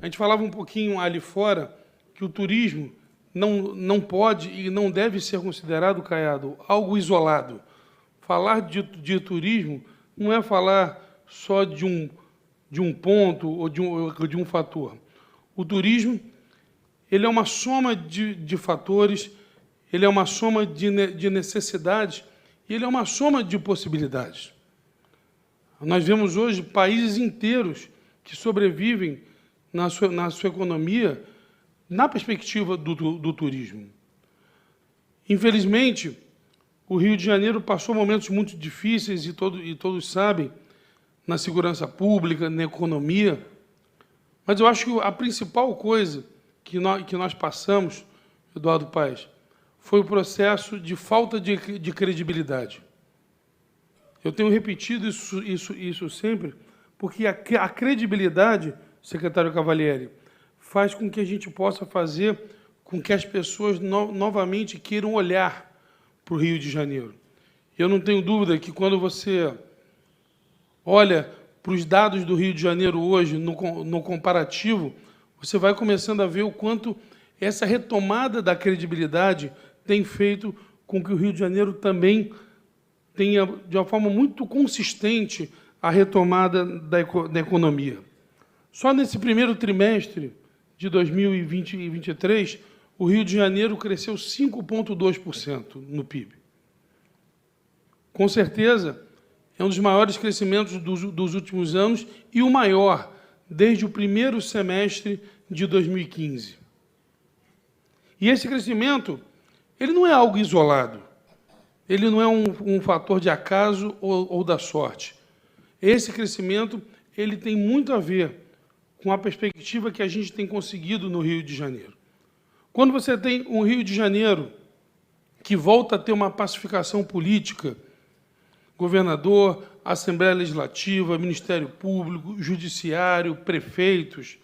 gente falava um pouquinho ali fora que o turismo não pode e não deve ser considerado, Caiado, algo isolado. Falar de turismo não é falar só de um ponto ou de um fator. O turismo ele é uma soma de fatores, ele é uma soma de necessidades e ele é uma soma de possibilidades. Nós vemos hoje países inteiros que sobrevivem na sua economia na perspectiva do turismo. Infelizmente, o Rio de Janeiro passou momentos muito difíceis, e todos sabem, na segurança pública, na economia, mas eu acho que a principal coisa que nós passamos, Eduardo Paes, foi o processo de falta de credibilidade. Eu tenho repetido isso sempre, porque a credibilidade, secretário Cavalieri, faz com que a gente possa fazer com que as pessoas novamente queiram olhar para o Rio de Janeiro. Eu não tenho dúvida que quando você olha para os dados do Rio de Janeiro hoje, no comparativo, você vai começando a ver o quanto essa retomada da credibilidade tem feito com que o Rio de Janeiro também tenha, de uma forma muito consistente, a retomada da economia. Só nesse primeiro trimestre de 2023, o Rio de Janeiro cresceu 5,2% no PIB. Com certeza, é um dos maiores crescimentos dos últimos anos e o maior desde o primeiro semestre de 2015. E esse crescimento, ele não é algo isolado, ele não é um fator de acaso ou da sorte. Esse crescimento ele tem muito a ver com a perspectiva que a gente tem conseguido no Rio de Janeiro. Quando você tem um Rio de Janeiro que volta a ter uma pacificação política, governador, Assembleia Legislativa, Ministério Público, Judiciário, prefeitos,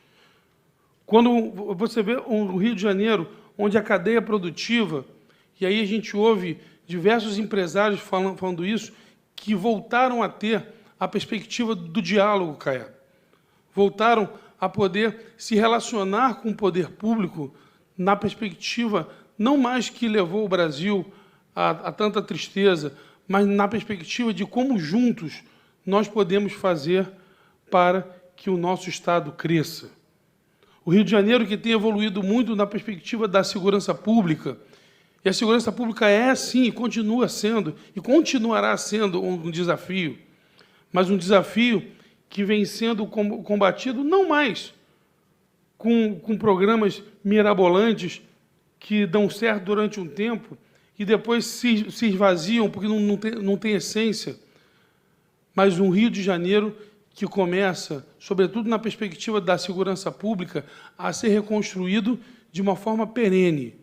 quando você vê um Rio de Janeiro onde a cadeia produtiva, e aí a gente ouve diversos empresários falando isso, que voltaram a ter a perspectiva do diálogo, Caiado. Voltaram a poder se relacionar com o poder público na perspectiva não mais que levou o Brasil a tanta tristeza, mas na perspectiva de como juntos nós podemos fazer para que o nosso Estado cresça. O Rio de Janeiro, que tem evoluído muito na perspectiva da segurança pública, e a segurança pública é, sim, e continua sendo, e continuará sendo um desafio, mas um desafio que vem sendo combatido não mais com programas mirabolantes que dão certo durante um tempo e depois se esvaziam porque não tem essência, mas um Rio de Janeiro que começa, sobretudo na perspectiva da segurança pública, a ser reconstruído de uma forma perene.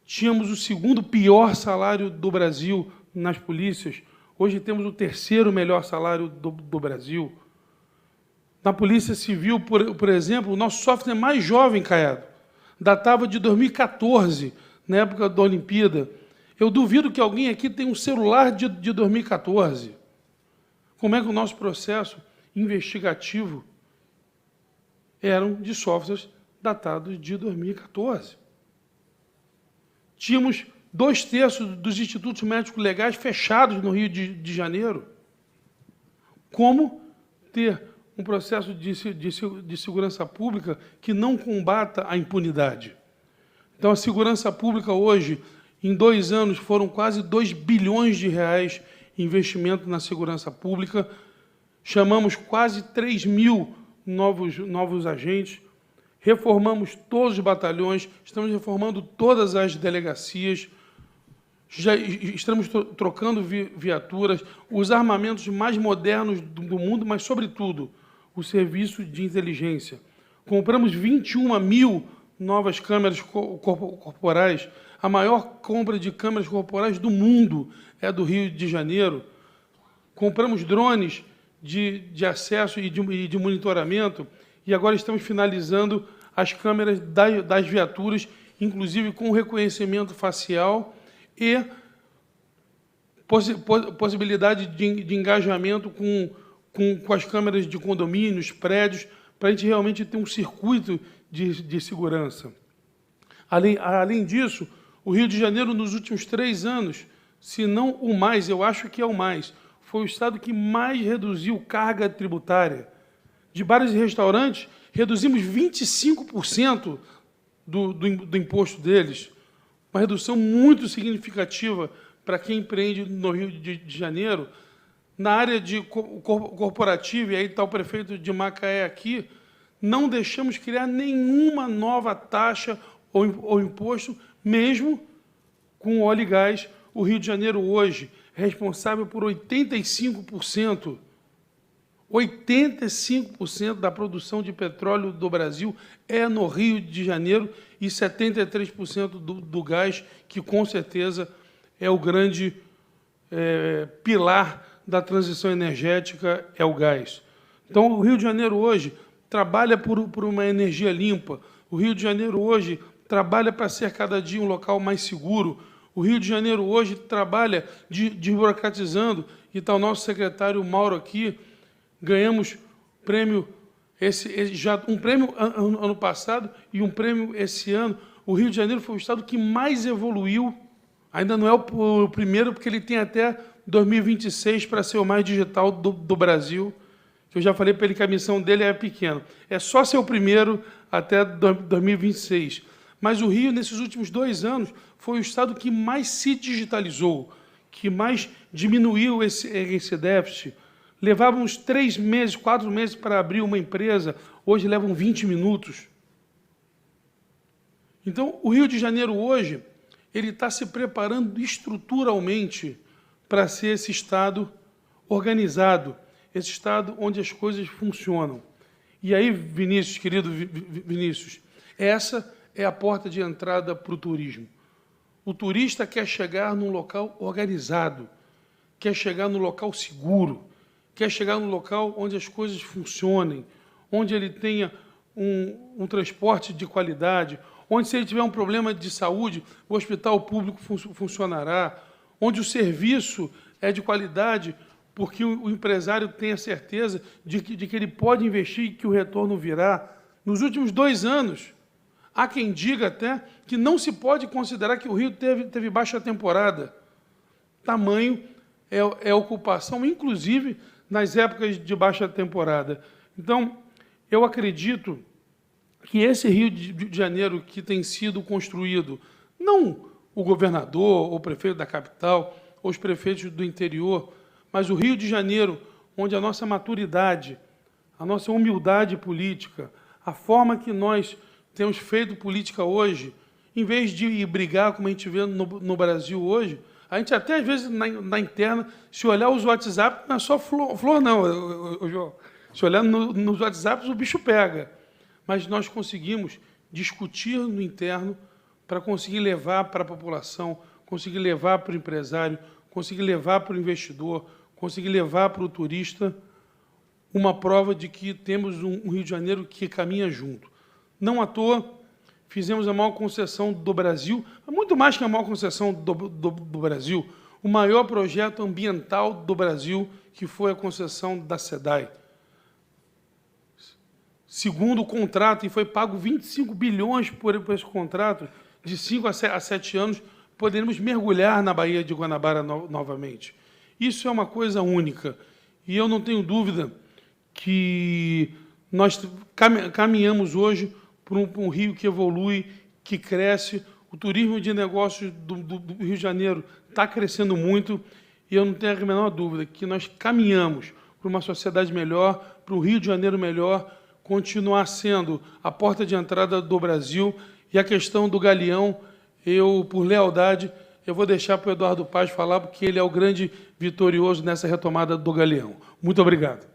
Tínhamos o segundo pior salário do Brasil nas polícias, hoje temos o terceiro melhor salário do Brasil. Na Polícia Civil, por exemplo, o nosso software mais jovem, Caiado, datava de 2014, na época da Olimpíada. Eu duvido que alguém aqui tenha um celular de 2014. Como é que o nosso processo investigativo eram de softwares datados de 2014? Tínhamos 2/3 dos institutos médicos legais fechados no Rio de Janeiro. Como ter um processo de segurança pública que não combata a impunidade? Então, a segurança pública hoje, em 2 anos, foram quase 2 bilhões de reais em investimento na segurança pública, chamamos quase 3.000 novos agentes, reformamos todos os batalhões, estamos reformando todas as delegacias, já estamos trocando viaturas, os armamentos mais modernos do mundo, mas, sobretudo, o serviço de inteligência. Compramos 21.000 novas câmeras corporais. A maior compra de câmeras corporais do mundo é do Rio de Janeiro. Compramos drones de acesso e de monitoramento, e agora estamos finalizando as câmeras das viaturas, inclusive com reconhecimento facial e possibilidade de engajamento com as câmeras de condomínios, prédios, para a gente realmente ter um circuito de segurança. Além disso, o Rio de Janeiro, nos últimos 3 anos, se não o mais, eu acho que é o mais, foi o estado que mais reduziu carga tributária. De bares e restaurantes, reduzimos 25% do imposto deles, uma redução muito significativa para quem empreende no Rio de Janeiro. Na área de corporativa, e aí está o prefeito de Macaé aqui, não deixamos criar nenhuma nova taxa ou imposto, mesmo com óleo e gás. O Rio de Janeiro hoje é responsável por 85% da produção de petróleo do Brasil é no Rio de Janeiro e 73% do gás, que com certeza é o grande pilar da transição energética, é o gás. Então, o Rio de Janeiro hoje trabalha por uma energia limpa. O Rio de Janeiro hoje trabalha para ser cada dia um local mais seguro. O Rio de Janeiro hoje trabalha desburocratizando, e está o nosso secretário Mauro aqui. Ganhamos prêmio, um prêmio ano passado e um prêmio esse ano. O Rio de Janeiro foi o estado que mais evoluiu. Ainda não é o primeiro, porque ele tem até 2026 para ser o mais digital do Brasil. Eu já falei para ele que a missão dele é pequena. É só ser o primeiro até 2026. Mas o Rio, nesses últimos 2 anos, foi o estado que mais se digitalizou, que mais diminuiu esse déficit. Levávamos 3 meses, 4 meses para abrir uma empresa, hoje levam 20 minutos. Então, o Rio de Janeiro hoje, ele está se preparando estruturalmente para ser esse estado organizado, esse estado onde as coisas funcionam. E aí, Vinícius, querido Vinícius, essa é a porta de entrada para o turismo. O turista quer chegar num local organizado, quer chegar num local seguro, quer chegar num local onde as coisas funcionem, onde ele tenha um transporte de qualidade, onde, se ele tiver um problema de saúde, o hospital público funcionará, onde o serviço é de qualidade, porque o empresário tem a certeza de que ele pode investir e que o retorno virá. Nos últimos 2 anos, há quem diga até que não se pode considerar que o Rio teve baixa temporada. Tamanho é a ocupação, inclusive nas épocas de baixa temporada. Então, eu acredito que esse Rio de Janeiro que tem sido construído, não o governador ou o prefeito da capital, ou os prefeitos do interior, mas o Rio de Janeiro, onde a nossa maturidade, a nossa humildade política, a forma que nós temos feito política hoje, em vez de ir brigar, como a gente vê no Brasil hoje, a gente até, às vezes, na interna, se olhar os WhatsApp, não é só flor não, João. Se olhar nos WhatsApps, o bicho pega. Mas nós conseguimos discutir no interno para conseguir levar para a população, conseguir levar para o empresário, conseguir levar para o investidor, conseguir levar para o turista uma prova de que temos um Rio de Janeiro que caminha junto. Não à toa, fizemos a maior concessão do Brasil, muito mais que a maior concessão do Brasil, o maior projeto ambiental do Brasil, que foi a concessão da SEDAI. Segundo o contrato, e foi pago 25 bilhões por esse contrato, de 5 a 7 anos, poderemos mergulhar na Baía de Guanabara novamente. Isso é uma coisa única. E eu não tenho dúvida que nós caminhamos hoje por um Rio que evolui, que cresce. O turismo de negócios do Rio de Janeiro está crescendo muito, e eu não tenho a menor dúvida que nós caminhamos para uma sociedade melhor, para um Rio de Janeiro melhor, continuar sendo a porta de entrada do Brasil. E a questão do Galeão, por lealdade, eu vou deixar para o Eduardo Paz falar, porque ele é o grande vitorioso nessa retomada do Galeão. Muito obrigado.